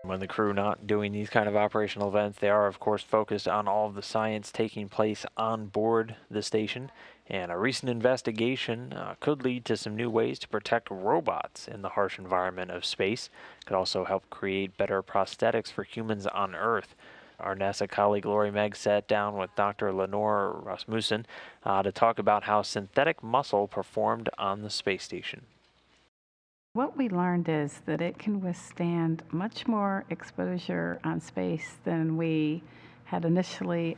When the crew not doing these kind of operational events, they are of course focused on all of the science taking place on board the station. And a recent investigation could lead to some new ways to protect robots in the harsh environment of space. Could also help create better prosthetics for humans on Earth. Our NASA colleague Lori Megg sat down with Dr. Lenore Rasmussen to talk about how synthetic muscle performed on the space station. What we learned is that it can withstand much more exposure on space than we had initially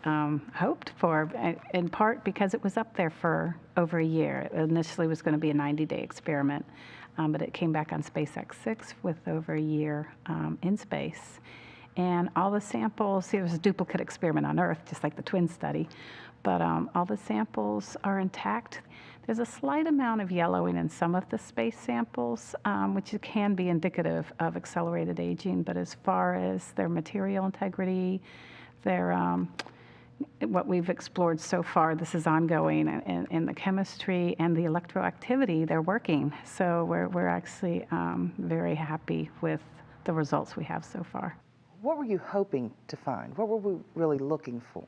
hoped for, in part because it was up there for over a year. It initially was going to be a 90-day experiment, but it came back on SpaceX 6 with over a year in space. And all the samples, it was a duplicate experiment on Earth, just like the twin study, but all the samples are intact. There's a slight amount of yellowing in some of the space samples, which can be indicative of accelerated aging, but as far as their material integrity, their what we've explored so far, this is ongoing in the chemistry and the electroactivity, they're working. So we're actually very happy with the results we have so far. What were you hoping to find? What were we really looking for?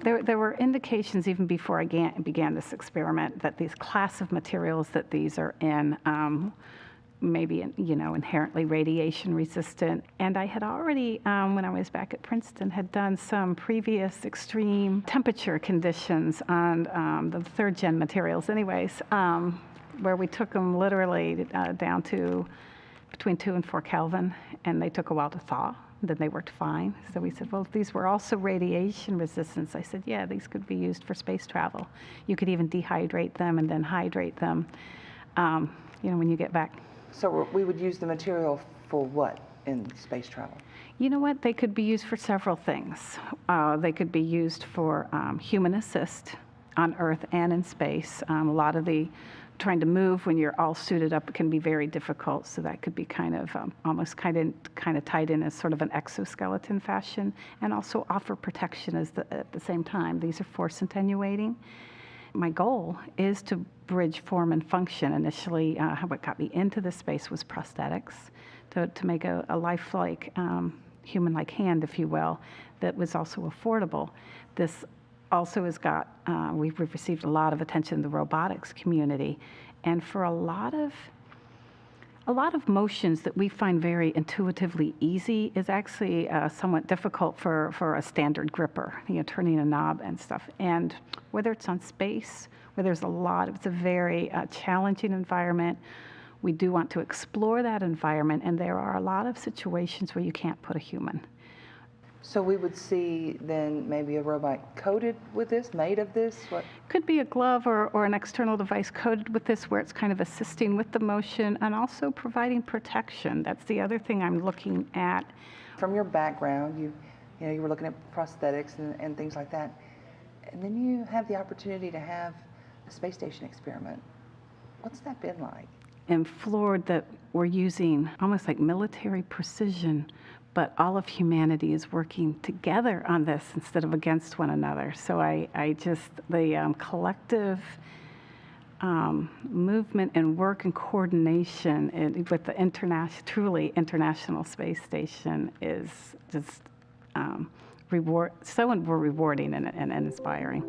There were indications even before I began this experiment that these class of materials that these are in maybe inherently radiation resistant. And I had already, when I was back at Princeton, had done some previous extreme temperature conditions on the third gen materials anyways, where we took them literally down to between 2 and 4 Kelvin, and they took a while to thaw. Then they worked fine. So we said, well, if these were also radiation resistant, I said, yeah, these could be used for space travel. You could even dehydrate them and then hydrate them, when you get back. So we would use the material for what in space travel? You know what? They could be used for several things. They could be used for human assist on Earth and in space. A lot of the trying to move when you're all suited up can be very difficult, so that could be kind of almost kind of tied in as sort of an exoskeleton fashion, and also offer protection at the same time. These are force attenuating. My goal is to bridge form and function. Initially, what got me into this space was prosthetics, to make a lifelike, human-like hand, if you will, that was also affordable. This also has got, we've received a lot of attention in the robotics community, and for a lot of motions that we find very intuitively easy is actually somewhat difficult for a standard gripper, turning a knob and stuff. And whether it's on space, where it's a very challenging environment, we do want to explore that environment, and there are a lot of situations where you can't put a human. So we would see then maybe a robot coated with this, made of this? What? Could be a glove or an external device coated with this, where it's kind of assisting with the motion and also providing protection. That's the other thing I'm looking at. From your background, you were looking at prosthetics and things like that, and then you have the opportunity to have a space station experiment. What's that been like? I'm floored that we're using almost like military precision, but all of humanity is working together on this instead of against one another. So the collective movement and work and coordination with the truly international space station is just so rewarding and inspiring.